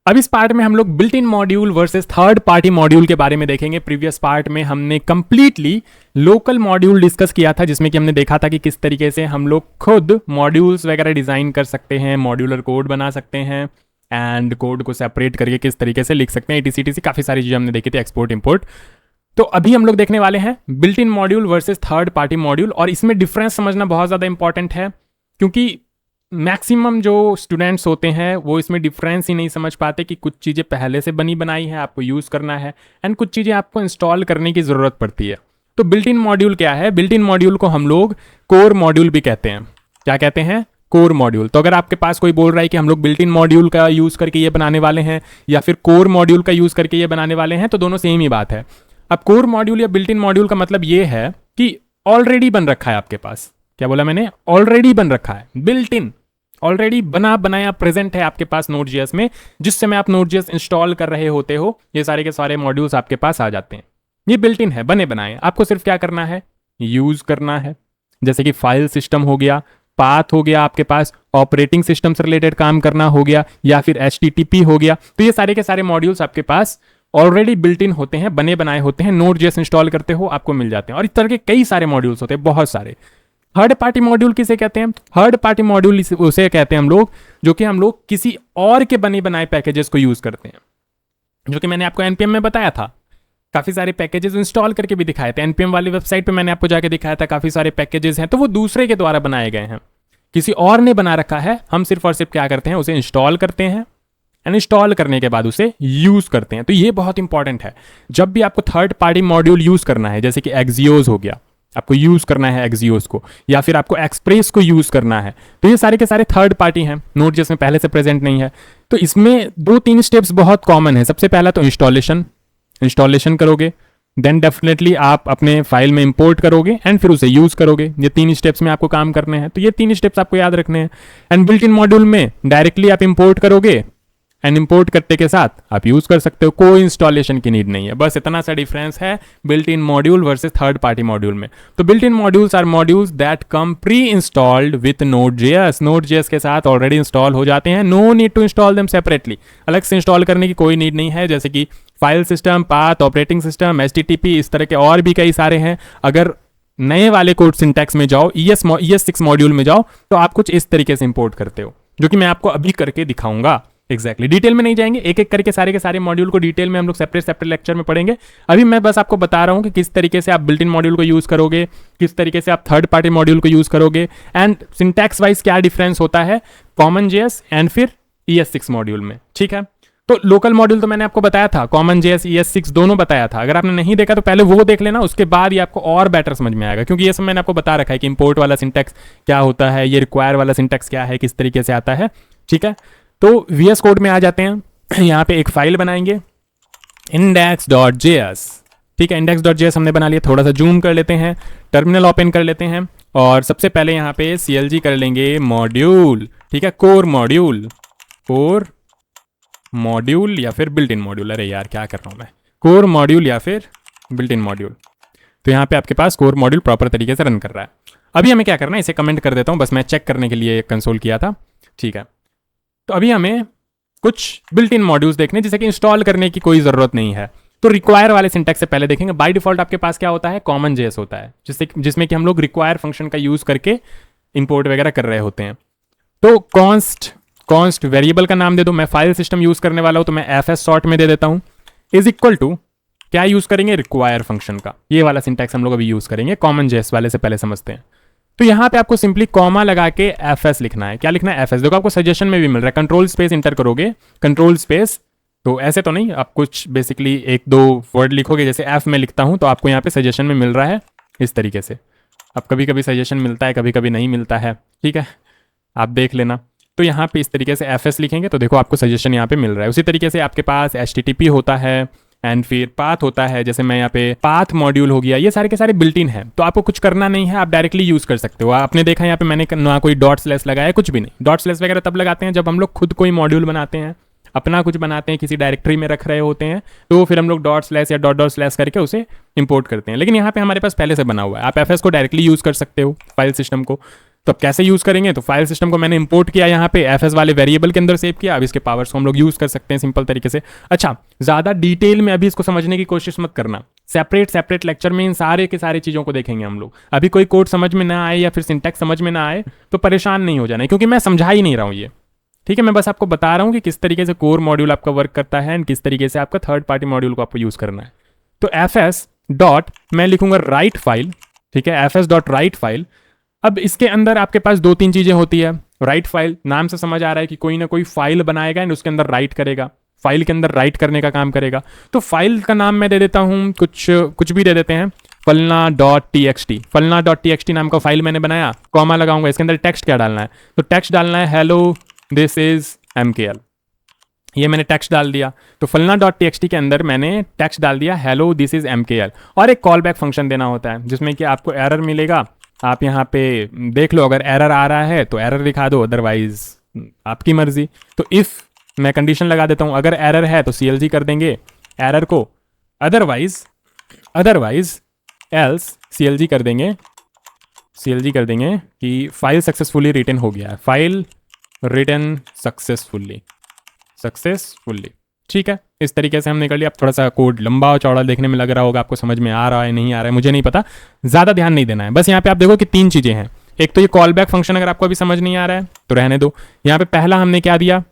अब इस पार्ट में हम लोग built in module versus third party module के बारे में देखेंगे। प्रीवियस पार्ट में हमने कंप्लीटली लोकल मॉड्यूल डिस्कस किया था, जिसमें कि हमने देखा था कि किस तरीके से हम लोग खुद मॉड्यूल्स वगैरह डिजाइन कर सकते हैं, मॉड्यूलर कोड बना सकते हैं एंड कोड को सेपरेट करके किस तरीके से लिख सकते हैं, etc काफ़ी सारी चीज़ें हमने देखी थी, एक्सपोर्ट इंपोर्ट। तो अभी हम लोग देखने वाले हैं built in module versus third party module, और इसमें डिफरेंस समझना बहुत ज़्यादा इंपॉर्टेंट है, क्योंकि मैक्सिमम जो स्टूडेंट्स होते हैं वो इसमें डिफरेंस ही नहीं समझ पाते कि कुछ चीज़ें पहले से बनी बनाई है, आपको यूज़ करना है, एंड कुछ चीज़ें आपको इंस्टॉल करने की ज़रूरत पड़ती है। तो बिल्ट इन मॉड्यूल क्या है? बिल्ट इन मॉड्यूल को हम लोग कोर मॉड्यूल भी कहते हैं। क्या कहते हैं? Core module. तो अगर आपके पास कोई बोल रहा है कि हम लोग बिल्ट इन मॉड्यूल का यूज़ करके ये बनाने वाले हैं या फिर कोर मॉड्यूल का यूज़ करके ये बनाने वाले हैं, तो दोनों सेम ही बात है। अब कोर मॉड्यूल या बिल्ट इन मॉड्यूल का मतलब ये है कि ऑलरेडी बन रखा है आपके पास। क्या बोला मैंने? ऑलरेडी बन रखा है, बिल्ट इन, ऑलरेडी बना बनाया प्रेजेंट है आपके पास Node.js में। जिस समय आप Node.js इंस्टॉल कर रहे होते हो, ये सारे के सारे मॉड्यूल्स आपके पास आ जाते हैं। ये बिल्ट इन है, बने बनाए, आपको सिर्फ क्या करना है? यूज करना है। जैसे कि फाइल सिस्टम हो गया, पाथ हो गया, आपके पास ऑपरेटिंग सिस्टम से रिलेटेड काम करना हो गया, या फिर HTTP हो गया। तो ये सारे के सारे मॉड्यूल्स आपके पास ऑलरेडी बिल्ट इन होते हैं, बने बनाए होते हैं। Node.js इंस्टॉल करते हो, आपको मिल जाते हैं। और इस तरह के कई सारे मॉड्यूल्स होते हैं, बहुत सारे। थर्ड पार्टी मॉड्यूल किसे कहते हैं? थर्ड पार्टी मॉड्यूल उसे कहते हैं हम लोग जो कि हम लोग किसी और के बने बनाए पैकेजेस को यूज करते हैं, जो कि मैंने आपको npm में बताया था। काफी सारे पैकेजेस इंस्टॉल करके भी दिखाए थे, npm वाली वेबसाइट पे मैंने आपको जाके दिखाया था। काफी सारे पैकेजेस हैं, तो वो दूसरे के द्वारा बनाए गए हैं, किसी और ने बना रखा है। हम सिर्फ और सिर्फ क्या करते हैं? उसे इंस्टॉल करते हैं, एंड इंस्टॉल करने के बाद उसे यूज करते हैं। तो ये बहुत इंपॉर्टेंट है। जब भी आपको थर्ड पार्टी मॉड्यूल यूज करना है, जैसे कि Axios हो गया, आपको यूज करना है Axios को, या फिर आपको एक्सप्रेस को यूज करना है, तो ये सारे के सारे थर्ड पार्टी हैं, Node.js में पहले से प्रेजेंट नहीं है। तो इसमें 2-3 स्टेप्स बहुत कॉमन है। सबसे पहला तो इंस्टॉलेशन करोगे, देन डेफिनेटली आप अपने फाइल में इंपोर्ट करोगे एंड फिर उसे यूज करोगे। ये 3 स्टेप्स में आपको काम करने हैं, तो ये 3 स्टेप्स आपको याद रखने हैं। एंड बिल्ट इन मॉड्यूल में डायरेक्टली आप इंपोर्ट करोगे एंड इंपोर्ट करते के साथ आप यूज कर सकते हो, कोई इंस्टॉलेशन की नीड नहीं है। बस इतना सा डिफरेंस है built in module versus third party module में। तो built in modules are modules that come pre installed with Node.js के साथ ऑलरेडी इंस्टॉल हो जाते हैं। No need to install them separately, अलग से इंस्टॉल करने की कोई नीड नहीं है। जैसे कि file system, path, operating system, HTTP, इस तरह के और भी कई सारे हैं। अगर नए वाले कोड सिंटैक्स में जाओ, ES6 मॉड्यूल में जाओ, तो आप कुछ इस तरीके से इंपोर्ट करते हो, जो कि मैं आपको अभी करके दिखाऊंगा। एग्जैक्टली डिटेल में नहीं जाएंगे, एक एक करके सारे के सारे मॉड्यूल को डिटेल में हम लोग सेपरेट लेक्चर में पढ़ेंगे। अभी मैं बस आपको बता रहा हूं कि किस तरीके से आप बिल्ट इन मॉड्यूल को यूज करोगे, किस तरीके से आप थर्ड पार्टी मॉड्यूल को यूज करोगे, एंड सिंटैक्स वाइज क्या डिफरेंस होता है CommonJS एंड फिर ES6 मॉड्यूल में। ठीक है, तो लोकल मॉड्यूल तो मैंने आपको बताया था, CommonJS, ES6 दोनों बताया था। अगर आपने नहीं देखा तो पहले वो देख लेना, उसके बाद ये आपको और बेटर समझ में आएगा, क्योंकि ये सब मैंने आपको बता रखा है कि इंपोर्ट वाला सिंटैक्स क्या होता है, ये रिक्वायर वाला सिंटैक्स क्या है, किस तरीके से आता है। ठीक है, तो VS कोड में आ जाते हैं। यहाँ पे एक फाइल बनाएंगे index.js। ठीक है, index.js हमने बना लिया। थोड़ा सा जूम कर लेते हैं, टर्मिनल ओपन कर लेते हैं, और सबसे पहले यहाँ पे CLG कर लेंगे मॉड्यूल। ठीक है, कोर मॉड्यूल या फिर बिल्ट इन मॉड्यूल। अरे यार क्या कर रहा हूँ मैं, कोर मॉड्यूल या फिर बिल्ट इन मॉड्यूल। तो यहाँ पे आपके पास कोर मॉड्यूल प्रॉपर तरीके से रन कर रहा है। अभी हमें क्या करना है, इसे कमेंट कर देता हूँ, बस मैं चेक करने के लिए कंसोल किया था। ठीक है, तो अभी हमें कुछ बिल्ट इन मॉड्यूल्स देखने, जिसे कि इंस्टॉल करने की कोई ज़रूरत नहीं है। तो रिक्वायर वाले सिंटैक्स से पहले देखेंगे। बाय डिफॉल्ट आपके पास क्या होता है? CommonJS होता है, जिसमें कि हम लोग रिक्वायर फंक्शन का यूज़ करके इंपोर्ट वगैरह कर रहे होते हैं। तो कॉन्स्ट वेरिएबल का नाम दे दो। मैं फाइल सिस्टम यूज़ करने वाला हूँ, तो मैं FS शॉर्ट में दे देता हूँ। इज इक्वल टू क्या यूज़ करेंगे? रिक्वायर फंक्शन का। ये वाला सिंटैक्स हम लोग अभी यूज़ करेंगे, CommonJS वाले से पहले समझते हैं। तो यहाँ पे आपको सिंपली कॉमा लगा के FS लिखना है। क्या लिखना है? FS। देखो आपको सजेशन में भी मिल रहा है, कंट्रोल स्पेस इंटर करोगे, कंट्रोल स्पेस, तो ऐसे तो नहीं, आप कुछ बेसिकली 1-2 वर्ड लिखोगे, जैसे F में लिखता हूँ, तो आपको यहाँ पे सजेशन में मिल रहा है इस तरीके से। अब कभी कभी सजेशन मिलता है, कभी कभी नहीं मिलता है। ठीक है, आप देख लेना। तो यहाँ पे इस तरीके से FS लिखेंगे, तो देखो आपको सजेशन यहाँ पे मिल रहा है। उसी तरीके से आपके पास HTTP होता है एंड फिर पाथ होता है। जैसे मैं यहाँ पे पाथ मॉड्यूल हो गया, ये सारे के सारे बिल्ट इन है, तो आपको कुछ करना नहीं है, आप डायरेक्टली यूज कर सकते हो। आपने देखा यहाँ पे मैंने ना कोई डॉट स्लैश लगाया, कुछ भी नहीं। डॉट स्लैश वगैरह तब लगाते हैं जब हम लोग खुद कोई मॉड्यूल बनाते हैं, अपना कुछ बनाते हैं, किसी डायरेक्टरी में रख रहे होते हैं, तो फिर हम लोग डॉट स्लैश या डॉट स्लैश करके उसे इंपोर्ट करते हैं। लेकिन यहाँ पे हमारे पास पहले से बना हुआ है, आप FS को डायरेक्टली यूज कर सकते हो, फाइल सिस्टम को। तो अब कैसे यूज़ करेंगे, तो फाइल सिस्टम को मैंने इंपोर्ट किया यहाँ पे एफ वाले वेरिएबल के अंदर सेव किया। अब इसके पावर्स को हम लोग यूज़ कर सकते हैं सिंपल तरीके से। अच्छा, ज़्यादा डिटेल में अभी इसको समझने की कोशिश मत करना, सेपरेट लेक्चर में इन सारे के सारे चीज़ों को देखेंगे हम लोग। अभी कोई कोड समझ में ना आए या फिर सिंटैक्स समझ में ना आए तो परेशान नहीं हो जाना, क्योंकि मैं समझा ही नहीं रहा हूँ ये, ठीक है। मैं बस आपको बता रहा हूँ कि किस तरीके से कोर मॉड्यूल आपका वर्क करता है एंड किस तरीके से आपका थर्ड पार्टी मॉड्यूल को आपको यूज़ करना है। तो fs डॉट मैं लिखूंगा राइट फाइल, ठीक है, fs डॉट राइट फाइल। अब इसके अंदर आपके पास 2-3 चीज़ें होती है। राइट फाइल नाम से समझ आ रहा है कि कोई ना कोई फाइल बनाएगा एंड उसके अंदर राइट करेगा, फाइल के अंदर राइट करने का काम करेगा। तो फाइल का नाम मैं दे देता हूँ कुछ भी दे देते हैं, फलना डॉट टी फलना डॉट टी नाम का फाइल मैंने बनाया, कॉमा लगाऊंगा। इसके अंदर टेक्स्ट क्या डालना है, तो टेक्स्ट डालना है हेलो दिस इज MKL, ये मैंने टेक्स्ट डाल दिया। तो फलना डॉट टी के अंदर मैंने टेक्स्ट डाल दिया हेलो दिस इज MKL, और एक कॉल बैक फंक्शन देना होता है जिसमें कि आपको एरर मिलेगा। आप यहाँ पे देख लो, अगर एरर आ रहा है तो एरर दिखा दो, अदरवाइज आपकी मर्जी। तो इफ़ मैं कंडीशन लगा देता हूँ, अगर एरर है तो CLG कर देंगे एरर को, अदरवाइज एल्स CLG कर देंगे कि फाइल सक्सेसफुली रिटन हो गया है, फाइल रिटन सक्सेसफुली, ठीक है। इस तरीके से हमने कर लिया। अब थोड़ा सा कोड लंबा और चौड़ा देखने में लग रहा होगा, आपको समझ में आ रहा है नहीं आ रहा है मुझे नहीं पता, ज़्यादा ध्यान नहीं देना है। बस यहाँ पे आप देखो कि 3 चीज़ें हैं। एक तो ये कॉल बैक फंक्शन, अगर आपको अभी समझ नहीं आ रहा है तो रहने दो। यहाँ पे पहला हमने क्या दिया,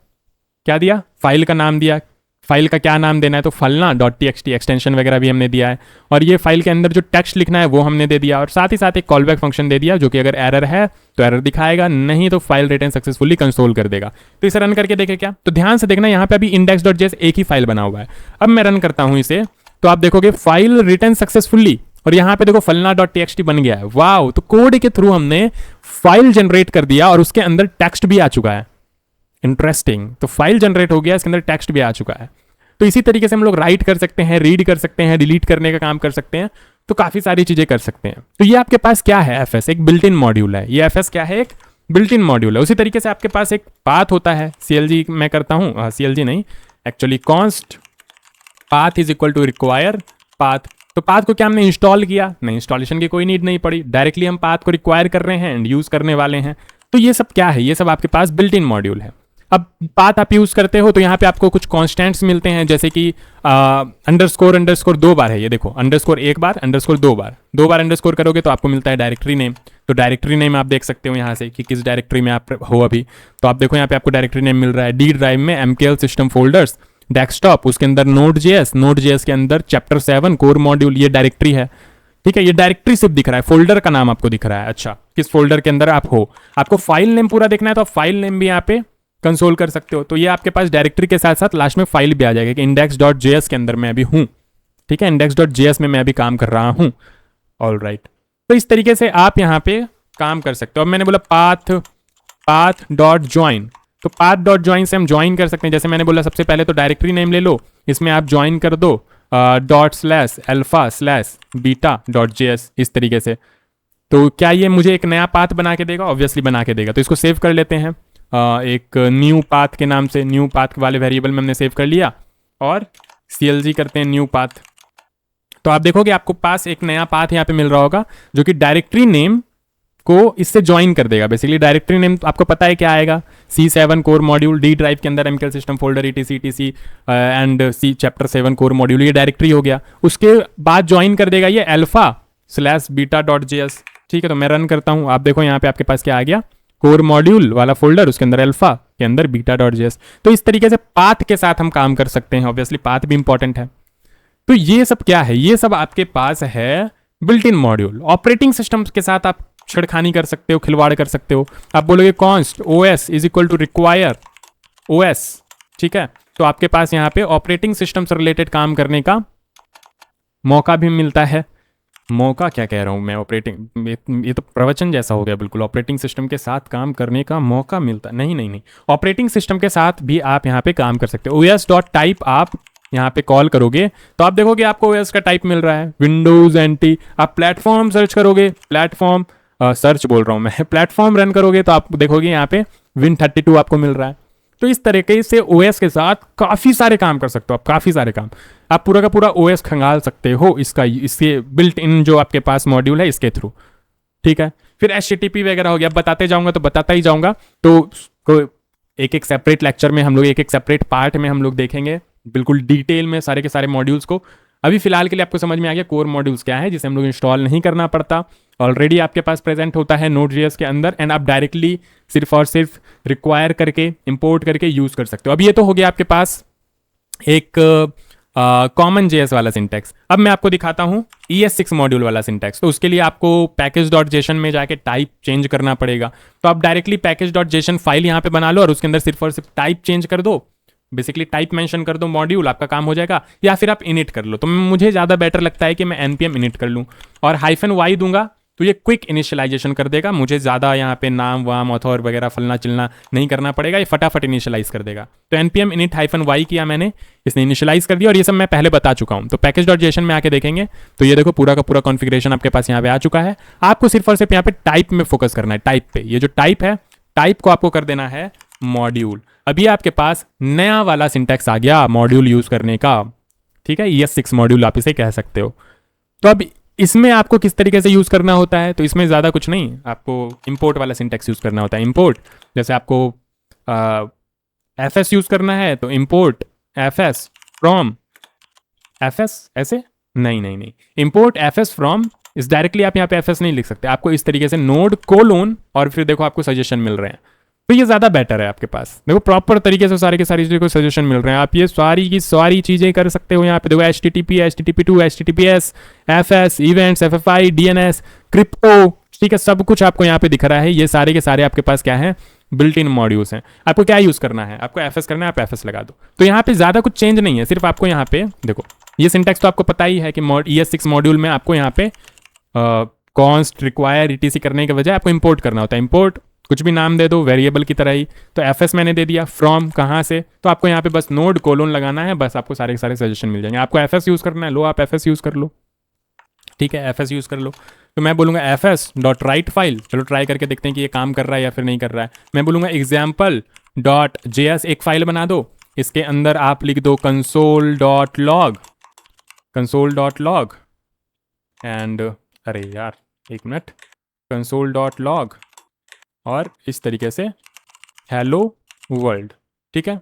फाइल का नाम दिया। फाइल का क्या नाम देना है, तो फलना डॉट टी एक्सटेंशन वगैरह भी हमने दिया है, और ये फाइल के अंदर जो टेक्स्ट लिखना है वो हमने दे दिया, और साथ ही साथ एक कॉल बैक फंक्शन दे दिया जो कि अगर एरर है तो एरर दिखाएगा, नहीं तो फाइल रिटर्न सक्सेसफुली कंसोल कर देगा। तो इसे रन करके देखें क्या, तो ध्यान से देखना, यहाँ पे अभी index.js एक ही फाइल बना हुआ है। अब मैं रन करता हूँ इसे, तो आप देखोगे फाइल रिटर्न सक्सेसफुली, और यहाँ पे देखो फलना डॉट टी बन गया है। वाह, तो कोड के थ्रू हमने फाइल जनरेट कर दिया और उसके अंदर टेक्स्ट भी आ चुका है। इंटरेस्टिंग, तो फाइल जनरेट हो गया, इसके अंदर टेक्स्ट भी आ चुका है। तो इसी तरीके से हम लोग राइट कर सकते हैं, रीड कर सकते हैं, डिलीट करने का काम कर सकते हैं, तो काफ़ी सारी चीज़ें कर सकते हैं। तो ये आपके पास क्या है, FS एक बिल्ट इन मॉड्यूल है। ये FS क्या है, एक बिल्ट इन मॉड्यूल है। उसी तरीके से आपके पास एक पाथ होता है, CLG मैं करता हूँ, CLG नहीं actually const path is equal to require path. तो पाथ को क्या हमने इंस्टॉल किया, नहीं, इंस्टॉलेशन की कोई नीड नहीं पड़ी, डायरेक्टली हम पाथ को रिक्वायर कर रहे हैं एंड यूज़ करने वाले हैं। तो ये सब क्या है, ये सब आपके पास बिल्ट इन मॉड्यूल है। अब पाथ आप यूज़ करते हो तो यहाँ पे आपको कुछ कॉन्स्टेंट्स मिलते हैं, जैसे कि अंडरस्कोर 2 बार है, ये देखो, अंडरस्कोर 1 बार, अंडरस्कोर 2 बार अंडरस्कोर करोगे तो आपको मिलता है डायरेक्टरी नेम। तो डायरेक्टरी नेम आप देख सकते हो यहाँ से कि किस डायरेक्टरी में आप हो अभी। तो आप देखो यहाँ पे आपको डायरेक्टरी नेम मिल रहा है, डी ड्राइव में MKL सिस्टम फोल्डर्स, डेस्कटॉप, उसके अंदर Node.js के अंदर चैप्टर 7 कोर मॉड्यूल, ये डायरेक्टरी है, ठीक है। ये डायरेक्टरी सिर्फ दिख रहा है, फोल्डर का नाम आपको दिख रहा है। अच्छा, किस फोल्डर के अंदर आप हो, आपको फाइल नेम पूरा देखना है तो आप फाइल नेम भी यहाँ पे कंसोल कर सकते हो। तो ये आपके पास डायरेक्टरी के साथ साथ लास्ट में फाइल भी आ जाएगा कि index.js के अंदर मैं अभी हूँ, ठीक है, index.js में मैं अभी काम कर रहा हूँ। ऑल राइट, तो इस तरीके से आप यहाँ पे काम कर सकते हो। अब मैंने बोला पाथ डॉट ज्वाइन, तो पाथ डॉट ज्वाइन से हम ज्वाइन कर सकते हैं। जैसे मैंने बोला सबसे पहले तो डायरेक्टरी नेम ले लो, इसमें आप ज्वाइन कर दो ./alpha/beta.js, इस तरीके से। तो क्या ये मुझे एक नया पाथ बना के देगा, ऑब्वियसली बना के देगा। तो इसको सेव कर लेते हैं, एक न्यू पाथ के नाम से, न्यू पाथ वाले वेरिएबल में हमने सेव कर लिया, और CLG करते हैं न्यू पाथ। तो आप देखोगे आपको पास एक नया पाथ यहाँ पे मिल रहा होगा जो कि डायरेक्टरी नेम को इससे ज्वाइन कर देगा। बेसिकली डायरेक्टरी नेम आपको पता है क्या आएगा, C7 core module, D drive के अंदर MKL system folder etc and C chapter 7 core module, ये डायरेक्टरी हो गया। उसके बाद ज्वाइन कर देगा ये alpha/beta.js, ठीक है। तो मैं रन करता हूँ, आप देखो यहाँ पे आपके पास क्या आ गया, कोर मॉड्यूल वाला फोल्डर, उसके अंदर अल्फा के अंदर beta.js। तो इस तरीके से पाथ के साथ हम काम कर सकते हैं, ऑब्वियसली पाथ भी इंपॉर्टेंट है। तो ये सब क्या है, ये सब आपके पास है built in module. Operating system के साथ आप छेड़खानी कर सकते हो, खिलवाड़ कर सकते हो। आप बोलोगे const OS is equal to require OS, ठीक है। तो आपके पास यहाँ पे ऑपरेटिंग सिस्टम से रिलेटेड काम करने का मौका भी मिलता है। मौका क्या कह रहा हूँ मैं, ऑपरेटिंग, ये तो प्रवचन जैसा हो गया बिल्कुल। ऑपरेटिंग सिस्टम के साथ काम करने का मौका मिलता, नहीं, ऑपरेटिंग सिस्टम के साथ भी आप यहाँ पे काम कर सकते हो। OS.type आप यहाँ पे कॉल करोगे तो आप देखोगे आपको OS का टाइप मिल रहा है, विंडोज NT। आप प्लेटफॉर्म सर्च करोगे, प्लेटफॉर्म प्लेटफॉर्म रन करोगे तो आप देखोगे यहाँ पे Win32 आपको मिल रहा है। तो इस तरीके से OS के साथ काफ़ी सारे काम कर सकते हो आप, काफ़ी सारे काम। आप पूरा का पूरा OS खंगाल सकते हो इसके बिल्ट इन जो आपके पास मॉड्यूल है इसके थ्रू, ठीक है। फिर HTTP वगैरह हो गया, अब बताते जाऊंगा तो बताता ही जाऊंगा। तो एक एक सेपरेट लेक्चर में हम लोग, एक एक सेपरेट पार्ट में हम लोग देखेंगे बिल्कुल डिटेल में सारे के सारे मॉड्यूल्स को। अभी फिलहाल के लिए आपको समझ में आ गया कोर मॉड्यूल्स क्या है, जिसे हम लोग इंस्टॉल नहीं करना पड़ता, ऑलरेडी आपके पास प्रेजेंट होता है Node.js के अंदर, एंड आप डायरेक्टली सिर्फ और सिर्फ रिक्वायर करके इंपोर्ट करके यूज कर सकते हो। अब ये तो हो गया आपके पास एक कॉमन JS वाला सिंटैक्स। अब मैं आपको दिखाता हूँ ES6 मॉड्यूल वाला सिंटैक्स। तो उसके लिए आपको package.json में जाके टाइप चेंज करना पड़ेगा। तो आप डायरेक्टली package.json फाइल यहाँ पे बना लो और उसके अंदर सिर्फ और सिर्फ टाइप चेंज कर दो, बेसिकली टाइप मेंशन कर दो मॉड्यूल, आपका काम हो जाएगा। या फिर आप इनिट कर लो, तो मुझे ज़्यादा बेटर लगता है कि मैं npm init कर लूँ और -y दूंगा, तो ये क्विक इनिशियलाइजेशन कर देगा। मुझे ज़्यादा यहाँ पे नाम वाम ऑथर वगैरह फलना चिलना नहीं करना पड़ेगा, ये फटाफट इनिशियलाइज कर देगा। तो npm init -y किया मैंने, इसने इनिशियलाइज कर दिया, और ये सब मैं पहले बता चुका हूँ। तो package.json में आके देखेंगे तो ये देखो पूरा का पूरा कॉन्फ़िगरेशन आपके पास यहाँ पे आ चुका है। आपको सिर्फ और सिर्फ यहाँ पे टाइप में फोकस करना है, टाइप पे। ये जो टाइप है, टाइप को आपको कर देना है मॉड्यूल। अभी आपके पास नया वाला सिंटैक्स आ गया मॉड्यूल यूज करने का, ठीक है, ES6 मॉड्यूल आप इसे कह सकते हो। तो अब इसमें आपको किस तरीके से यूज करना होता है, तो इसमें ज़्यादा कुछ नहीं, आपको इंपोर्ट वाला सिंटैक्स यूज करना होता है। इंपोर्ट, जैसे आपको fs यूज करना है तो इंपोर्ट fs फ्रॉम fs, ऐसे नहीं, इंपोर्ट fs फ्रॉम, इस डायरेक्टली आप यहाँ पे fs नहीं लिख सकते, आपको इस तरीके से नोड कोलोन, और फिर देखो आपको सजेशन मिल रहे हैं। तो ये ज़्यादा बेटर है आपके पास, देखो प्रॉपर तरीके से सारी की सारी चीज़ों को सजेशन मिल रहे हैं। आप ये सारी की सारी चीज़ें कर सकते हो यहाँ पे। देखो HTTP, HTTP2, HTTPS, FS, events, FFI, DNS, crypto, ठीक है, सब कुछ आपको यहाँ पे दिख रहा है। ये सारे के सारे आपके पास क्या है, बिल्ट इन मॉड्यूल्स हैं। आपको क्या यूज़ करना है, आपको FS करना है, आप FS लगा दो। तो यहाँ पे ज़्यादा कुछ चेंज नहीं है, सिर्फ आपको यहाँ पे देखो, ये सिंटैक्स तो आपको पता ही है कि ES6 मॉड्यूल में आपको यहाँ पे कॉन्स्ट रिक्वायर etc करने के बजाय आपको इंपोर्ट करना होता है। इंपोर्ट कुछ भी नाम दे दो वेरिएबल की तरह ही, तो FS मैंने दे दिया। फ्रॉम कहाँ से, तो आपको यहाँ पे बस नोड कोलोन लगाना है, बस आपको सारे के सारे सजेशन मिल जाएंगे। आपको FS यूज़ करना है, लो आप FS यूज़ कर लो, ठीक है, FS यूज़ कर लो। तो मैं बोलूँगा fs.write फाइल, चलो ट्राई करके देखते हैं कि ये काम कर रहा है या फिर नहीं कर रहा है। मैं बोलूँगा example.js एक फाइल बना दो, इसके अंदर आप लिख दो console.log, एंड अरे यार एक मिनट, console.log, और इस तरीके से हेलो वर्ल्ड, ठीक है,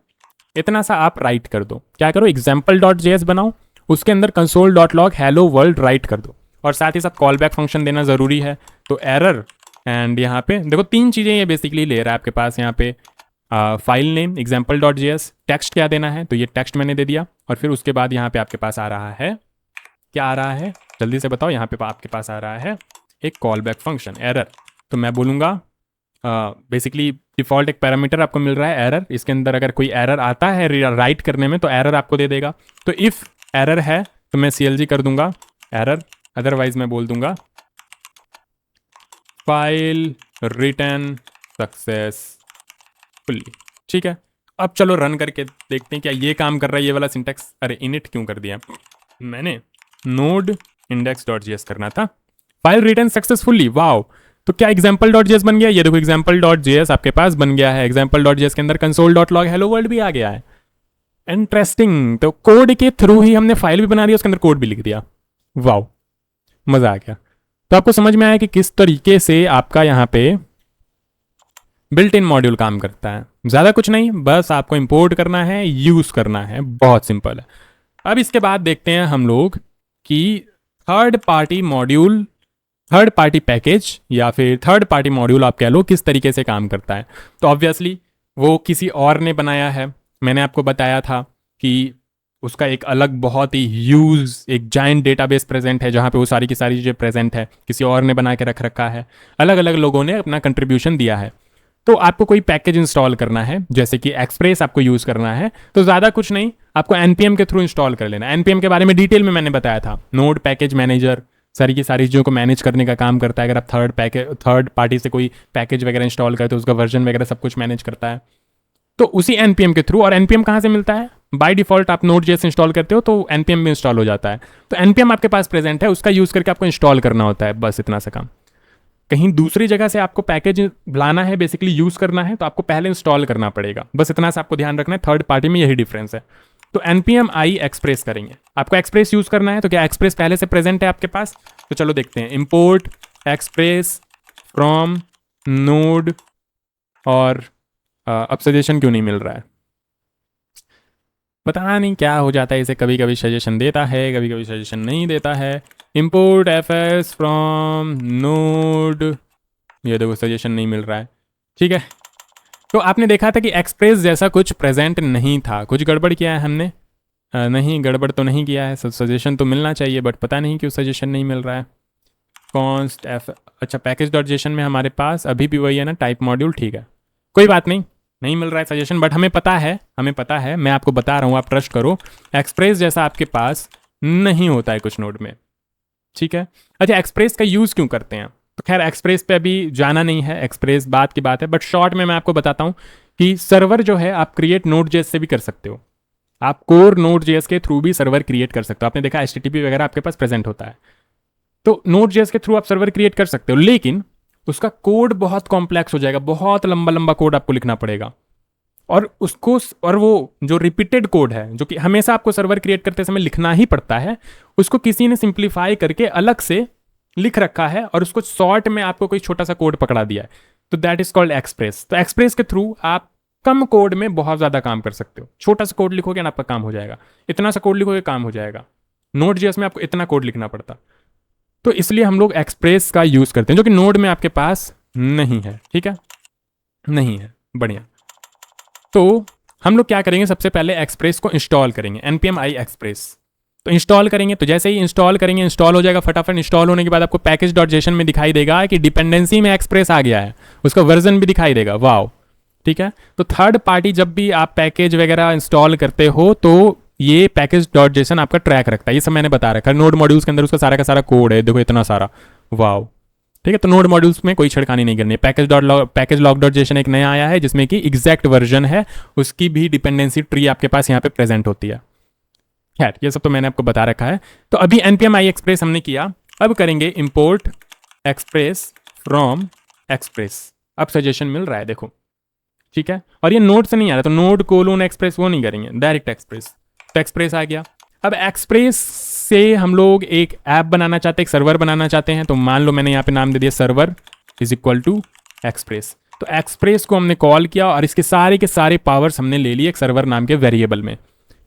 इतना सा आप राइट कर दो। क्या करो, example.js बनाओ, उसके अंदर console.log हेलो वर्ल्ड राइट कर दो, और साथ ही साथ कॉल बैक फंक्शन देना ज़रूरी है। तो एरर, एंड यहाँ पे देखो 3 चीज़ें ये बेसिकली ले रहा है आपके पास। यहाँ पे फाइल नेम example.js, टेक्स्ट क्या देना है, तो ये टेक्स्ट मैंने दे दिया, और फिर उसके बाद यहाँ पे आपके पास आ रहा है, क्या आ रहा है जल्दी से बताओ, यहाँ पे आपके पास आ रहा है एक कॉल बैक फंक्शन एरर। तो मैं बोलूँगा बेसिकली डिफ़ॉल्ट एक पैरामीटर आपको मिल रहा है एरर, इसके अंदर अगर कोई एरर आता है राइट करने में तो एरर आपको दे देगा। तो इफ़ एरर है तो मैं CLG कर दूंगा एरर, अदरवाइज मैं बोल दूंगा फाइल रिटर्न सक्सेसफुली, ठीक है। अब चलो रन करके देखते हैं क्या ये काम कर रहा है ये वाला सिंटैक्स। अरे इनिट क्यों कर दिया मैंने, नोड index.js करना था, फाइल रिटर्न सक्सेसफुली, वाओ। तो क्या example.js बन गया, ये देखो example.js आपके पास बन गया है। example.js के अंदर console.log hello world भी आ गया है, इंटरेस्टिंग। तो कोड के थ्रू ही हमने फाइल भी बना दी, उसके अंदर कोड भी लिख दिया, वाओ, मजा आ गया। तो आपको समझ में आया कि किस तरीके से आपका यहाँ पे बिल्ट इन मॉड्यूल काम करता है। ज़्यादा कुछ नहीं, बस आपको इंपोर्ट करना है, यूज़ करना है, बहुत सिंपल है। अब इसके बाद देखते हैं हम लोग कि third party module, third party package या फिर थर्ड पार्टी मॉड्यूल आप कह लो, किस तरीके से काम करता है। तो ऑब्वियसली वो किसी और ने बनाया है। मैंने आपको बताया था कि उसका एक अलग बहुत ही ह्यूज एक जाइंट डेटाबेस प्रेजेंट है, जहाँ पे वो सारी की सारी चीज़ें प्रेजेंट है, किसी और ने बना के रख रखा है, अलग अलग लोगों ने अपना कंट्रीब्यूशन दिया है। तो आपको कोई पैकेज इंस्टॉल करना है, जैसे कि एक्सप्रेस आपको यूज़ करना है, तो ज़्यादा कुछ नहीं, आपको npm के थ्रू इंस्टॉल कर लेना। npm के बारे में डिटेल में मैंने बताया था, नोड पैकेज मैनेजर सारी की सारी चीज़ों को मैनेज करने का काम करता है। अगर आप थर्ड पार्टी से कोई पैकेज वगैरह इंस्टॉल करते हो तो उसका वर्जन वगैरह सब कुछ मैनेज करता है, तो उसी npm के थ्रू। और npm कहाँ से मिलता है, बाय डिफॉल्ट आप Node.js इंस्टॉल करते हो तो npm में इंस्टॉल हो जाता है। तो npm आपके पास प्रेजेंट है, उसका यूज़ करके आपको इंस्टॉल करना होता है, बस इतना सा काम। कहीं दूसरी जगह से आपको पैकेज लाना है, बेसिकली यूज़ करना है, तो आपको पहले इंस्टॉल करना पड़ेगा, बस इतना सा आपको ध्यान रखना है। थर्ड पार्टी में यही डिफरेंस है। तो npm i एक्सप्रेस करेंगे, आपको एक्सप्रेस यूज़ करना है, तो क्या एक्सप्रेस पहले से प्रेजेंट है आपके पास, तो चलो देखते हैं। इंपोर्ट एक्सप्रेस फ्रॉम नोड, और अब सजेशन क्यों नहीं मिल रहा है, पता नहीं क्या हो जाता है इसे, कभी कभी सजेशन देता है कभी कभी सजेशन नहीं देता है। Import F S from node, ये देखो सजेशन नहीं मिल रहा है। ठीक है, तो आपने देखा था कि एक्सप्रेस जैसा कुछ प्रेजेंट नहीं था, कुछ गड़बड़ किया है हमने? नहीं, गड़बड़ तो नहीं किया है, सजेशन तो मिलना चाहिए, बट पता नहीं क्यों सजेशन नहीं मिल रहा है। कॉन्स्ट एफ, अच्छा पैकेज डॉट जेसन में हमारे पास अभी भी वही है ना, टाइप मॉड्यूल, ठीक है कोई बात नहीं, नहीं मिल रहा है सजेशन, बट हमें पता है, मैं आपको बता रहा हूँ, आप ट्रस्ट करो, एक्सप्रेस जैसा आपके पास नहीं होता है कुछ नोड में। ठीक है, अच्छा एक्सप्रेस का यूज़ क्यों करते हैं, तो खैर एक्सप्रेस पे अभी जाना नहीं है, एक्सप्रेस बात की बात है, बट शॉर्ट में मैं आपको बताता हूँ कि सर्वर जो है आप क्रिएट नोड जेएस से भी कर सकते हो, आप कोर नोड जेएस के थ्रू भी सर्वर क्रिएट कर सकते हो। आपने देखा HTTP वगैरह आपके पास प्रेजेंट होता है, तो नोड जेएस के थ्रू आप सर्वर क्रिएट कर सकते हो, लेकिन उसका कोड बहुत कॉम्प्लेक्स हो जाएगा, बहुत लंबा लंबा कोड आपको लिखना पड़ेगा, और उसको, और वो जो रिपीटेड कोड है जो कि हमेशा आपको सर्वर क्रिएट करते समय लिखना ही पड़ता है, उसको किसी ने सिंप्लीफाई करके अलग से लिख रखा है और उसको शॉर्ट में आपको कोई छोटा सा कोड पकड़ा दिया है, तो दैट इज कॉल्ड एक्सप्रेस। तो एक्सप्रेस के थ्रू आप कम कोड में बहुत ज्यादा काम कर सकते हो, छोटा सा कोड लिखोगे ना आपका काम हो जाएगा, इतना सा कोड लिखोगे काम हो जाएगा, नोड जेएस में आपको इतना कोड लिखना पड़ता, तो इसलिए हम लोग एक्सप्रेस का यूज करते हैं जो कि नोड में आपके पास नहीं है। ठीक है, नहीं है, बढ़िया। तो हम लोग क्या करेंगे, सबसे पहले एक्सप्रेस को इंस्टॉल करेंगे, npm i एक्सप्रेस, तो इंस्टॉल करेंगे, तो जैसे ही इंस्टॉल करेंगे इंस्टॉल हो जाएगा फटाफट। इंस्टॉल होने के बाद आपको पैकेज डॉट जेसन में दिखाई देगा कि डिपेंडेंसी में एक्सप्रेस आ गया है, उसका वर्जन भी दिखाई देगा, वाओ। ठीक है, तो थर्ड पार्टी जब भी आप पैकेज वगैरह इंस्टॉल करते हो तो ये पैकेज डॉट जेसन आपका ट्रैक रखता है, ये सब मैंने बता रखा है, नोड मॉड्यूल्स के अंदर उसका सारा का सारा कोड है, देखो इतना सारा, वाओ। ठीक है, तो नोड मॉड्यूल्स में कोई छेड़खानी नहीं करनी है। पैकेज लॉग डॉट जेसन एक नया आया है जिसमें कि एग्जैक्ट वर्जन है, उसकी भी डिपेंडेंसी ट्री आपके पास यहाँ पे प्रेजेंट होती है। खैर ये सब तो मैंने आपको बता रखा है। तो अभी npm i एक्सप्रेस हमने किया, अब करेंगे इंपोर्ट एक्सप्रेस फ्रॉम एक्सप्रेस, अब सजेशन मिल रहा है देखो। ठीक है, और ये नोड से नहीं आ रहा, तो नोड कोलोन एक्सप्रेस वो नहीं करेंगे, डायरेक्ट एक्सप्रेस, तो एक्सप्रेस आ गया। अब एक्सप्रेस से हम लोग एक ऐप बनाना चाहते हैं, एक सर्वर बनाना चाहते हैं, तो मान लो मैंने यहाँ पे नाम दे दिया server is equal to express, तो एक्सप्रेस को हमने कॉल किया और इसके सारे पावर्स हमने ले लिए एक सर्वर नाम के वेरिएबल में।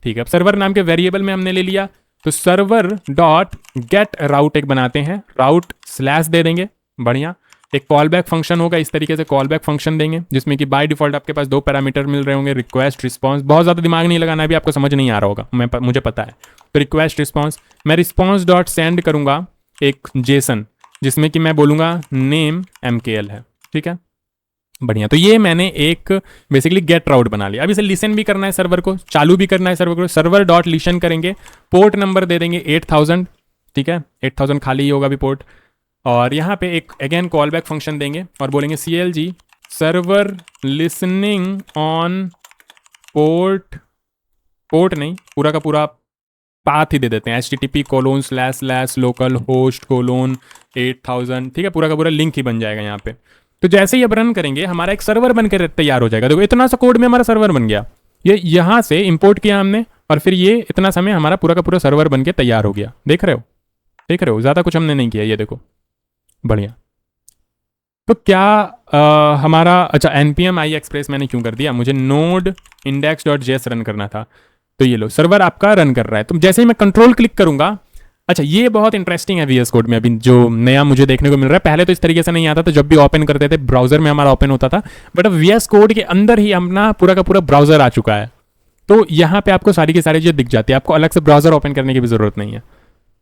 ठीक है, अब सर्वर नाम के वेरिएबल में हमने ले लिया, तो सर्वर डॉट गेट राउट एक बनाते हैं, राउट स्लैश दे देंगे, बढ़िया। एक कॉल बैक फंक्शन होगा, इस तरीके से कॉल बैक फंक्शन देंगे जिसमें कि बाय डिफॉल्ट आपके पास 2 पैरामीटर मिल रहे होंगे, रिक्वेस्ट रिस्पॉन्स, बहुत ज़्यादा दिमाग नहीं लगाना, अभी आपको समझ नहीं आ रहा होगा, मुझे पता है। तो रिक्वेस्ट रिस्पॉन्स, मैं रिस्पॉन्स डॉट सेंड करूंगा एक जेसन जिसमें कि मैं बोलूँगा नेम MKL है। ठीक है, बढ़िया, तो ये मैंने एक बेसिकली गेट राउट बना लिया। अब इसे लिसन भी करना है, सर्वर को चालू भी करना है, सर्वर को सर्वर डॉट लिसन करेंगे, पोर्ट नंबर दे देंगे 8000। ठीक है, 8000 खाली ही होगा अभी पोर्ट, और यहाँ पे एक अगेन कॉल बैक फंक्शन देंगे और बोलेंगे CLG server listening on port नहीं, पूरा का पूरा पाथ ही दे देते हैं, http://localhost:8000। ठीक है, पूरा का पूरा लिंक ही बन जाएगा यहाँ पे। तो जैसे ही अब रन करेंगे हमारा एक सर्वर बनकर तैयार हो जाएगा, देखो इतना सा कोड में हमारा सर्वर बन गया, ये यहाँ से इंपोर्ट किया हमने और फिर ये इतना समय हमारा पूरा का पूरा सर्वर बन के तैयार हो गया। देख रहे हो, ज़्यादा कुछ हमने नहीं किया, ये देखो बढ़िया। तो क्या हमारा, अच्छा npm i एक्सप्रेस मैंने क्यों कर दिया, मुझे नोड index.js रन करना था, तो ये लो सर्वर आपका रन कर रहा है। तो जैसे ही मैं कंट्रोल क्लिक करूंगा, अच्छा ये बहुत इंटरेस्टिंग है VS कोड में अभी जो नया मुझे देखने को मिल रहा है, पहले तो इस तरीके से नहीं आता था, जब भी ओपन करते थे ब्राउजर में हमारा ओपन होता था, बट अब VS कोड के अंदर ही अपना पूरा का पूरा ब्राउजर आ चुका है, तो यहाँ पे आपको सारी की सारी चीज़ें दिख जाती है, आपको अलग से ब्राउजर ओपन करने की भी जरूरत नहीं है।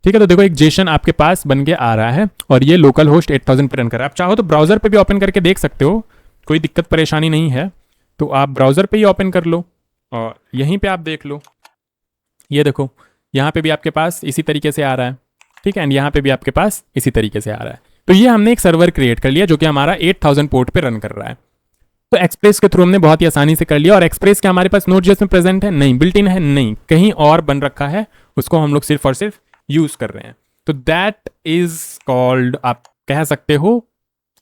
ठीक है, तो देखो एक जेसन आपके पास बन के आ रहा है और ये लोकल होस्ट 8000 पे रन कर रहा है। आप चाहो तो ब्राउजर पे भी ओपन करके देख सकते हो, कोई दिक्कत परेशानी नहीं है, तो आप ब्राउजर पे ही ओपन कर लो और यहीं पे आप देख लो, ये देखो यहाँ पे भी आपके पास इसी तरीके से आ रहा है। ठीक है, एंड यहाँ पे भी आपके पास इसी तरीके से आ रहा है। तो ये हमने एक सर्वर क्रिएट कर लिया जो कि हमारा 8000 पोर्ट पे रन कर रहा है। तो एक्सप्रेस के थ्रू हमने बहुत ही आसानी से कर लिया, और एक्सप्रेस क्या हमारे पास नोड.js में प्रेजेंट है? नहीं, बिल्ट इन है, नहीं, कहीं और बन रखा है, उसको हम लोग सिर्फ और सिर्फ यूज कर रहे हैं। तो दैट इज कॉल्ड, आप कह सकते हो,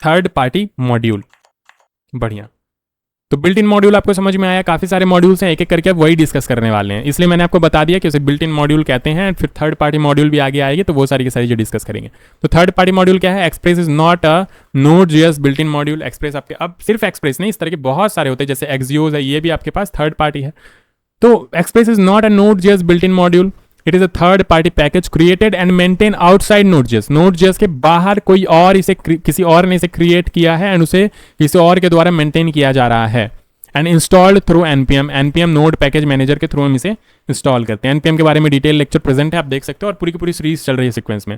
थर्ड पार्टी मॉड्यूल। बढ़िया। तो बिल्ट इन मॉड्यूल आपको समझ में आया, काफ़ी सारे मॉड्यूल्स हैं, एक एक करके अब वही डिस्कस करने वाले हैं, इसलिए मैंने आपको बता दिया कि उसे बिल्ट इन मॉड्यूल कहते हैं। फिर थर्ड पार्टी मॉड्यूल भी आगे आएगी, तो वो सारी की सारी जो डिस्कस करेंगे। तो थर्ड पार्टी मॉड्यूल क्या है? Express is not a Node.js built in module. Express आपके, अब सिर्फ एक्सप्रेस नहीं, इस तरह के बहुत सारे होते हैं, जैसे एक्सियोस है, ये भी आपके पास थर्ड पार्टी है। तो express is not a Node.js built in module, it is a third party package created and maintain outside Node.js। Node.js के बाहर कोई और इसे किसी और ने इसे क्रिएट किया है एंड उसे किसी और के द्वारा मेंटेन किया जा रहा है। And installed through npm node package manager के थ्रू हम इसे इंस्टॉल करते हैं। npm के बारे में डिटेल लेक्चर प्रेजेंट है, आप देख सकते हो, और पूरी की पूरी सीरीज चल रही है सीक्वेंस में।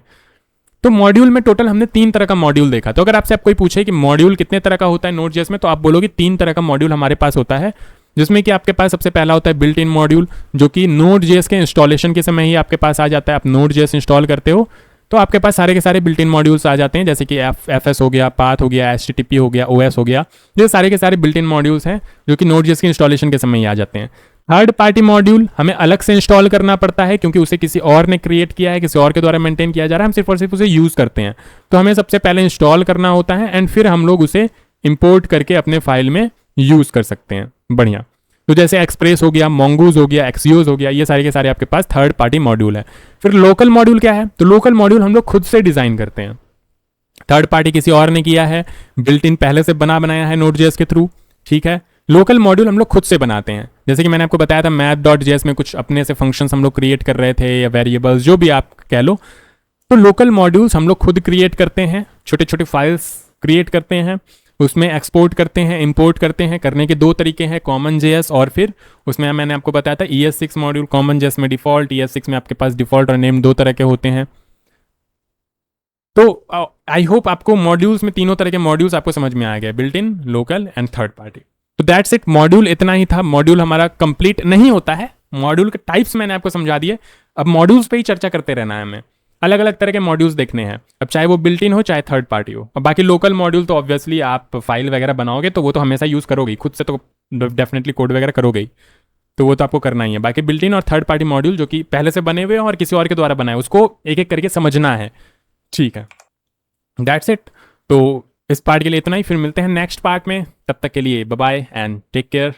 तो मॉड्यूल में टोटल हमने 3 तरह का मॉड्यूल देखा। तो अगर आपसे आप कोई पूछे कि मॉड्यूल कितने तरह का होता है Node.js में, तो आप बोलोगे 3 तरह का मॉड्यूल हमारे पास होता है, जिसमें कि आपके पास सबसे पहला होता है बिल्ट इन मॉड्यूल, जो कि Node.js के इंस्टॉलेशन के समय ही आपके पास आ जाता है। आप Node.js इंस्टॉल करते हो तो आपके पास सारे के सारे बिल्ट इन मॉड्यूल्स आ जाते हैं, जैसे कि FS हो गया, पाथ हो गया, HTTP हो गया, OS हो गया, ये सारे के सारे बिल्ट इन मॉड्यूल्स हैं जो कि Node.js के इंस्टॉलेशन के समय ही आ जाते हैं। थर्ड पार्टी मॉड्यूल हमें अलग से इंस्टॉल करना पड़ता है, क्योंकि उसे किसी और ने क्रिएट किया है, किसी और के द्वारा मेंटेन किया जा रहा है, हम सिर्फ और सिर्फ उसे यूज़ करते हैं। तो हमें सबसे पहले इंस्टॉल करना होता है एंड फिर हम लोग उसे इंपोर्ट करके अपने फाइल में यूज़ कर सकते हैं। बढ़िया। तो जैसे एक्सप्रेस हो गया, मोंगूज हो गया, एक्सियोस हो गया, ये सारे के सारे आपके पास थर्ड पार्टी मॉड्यूल है। फिर लोकल मॉड्यूल क्या है? तो लोकल मॉड्यूल हम लोग खुद से डिज़ाइन करते हैं, थर्ड पार्टी किसी और ने किया है, बिल्ट इन पहले से बनाया है Node.js के थ्रू, ठीक है। लोकल मॉड्यूल हम लोग खुद से बनाते हैं, जैसे कि मैंने आपको बताया था math.js में कुछ अपने से फंक्शंस हम लोग क्रिएट कर रहे थे, या वेरिएबल्स, जो भी आप कह लो। तो लोकल मॉड्यूल्स हम लोग खुद क्रिएट करते हैं, छोटे छोटे फाइल्स क्रिएट करते हैं, उसमें एक्सपोर्ट करते हैं, इंपोर्ट करते हैं। करने के 2 तरीके हैं, CommonJS और फिर उसमें मैंने आपको बताया था ES6 मॉड्यूल। CommonJS में डिफ़ॉल्ट, ES6 में आपके पास डिफ़ॉल्ट और नेम 2 तरह के होते हैं। तो आई होप आपको मॉड्यूल्स में तीनों तरह के मॉड्यूल्स आपको समझ में आ गए, built in, local and third party. तो दैट्स इट, मॉड्यूल इतना ही था। मॉड्यूल हमारा कंप्लीट नहीं होता है, मॉड्यूल के टाइप्स मैंने आपको समझा दिए, अब मॉड्यूल्स पे ही चर्चा करते रहना है हमें। अलग अलग तरह के मॉड्यूल्स देखने हैं, अब चाहे वो बिल्ट इन हो चाहे थर्ड पार्टी हो। और बाकी लोकल मॉड्यूल तो ऑब्वियसली आप फाइल वगैरह बनाओगे तो वो तो हमेशा यूज़ करोगे ही, खुद से तो डेफिनेटली कोड वगैरह करोगे ही, तो वो तो आपको करना ही है। बाकी बिल्ट इन और थर्ड पार्टी मॉड्यूल जो कि पहले से बने हुए हैं और किसी और के द्वारा बनाए, उसको एक एक करके समझना है, ठीक है। That's it. तो इस पार्ट के लिए इतना ही, फिर मिलते हैं नेक्स्ट पार्ट में, तब तक के लिए bye bye and take care.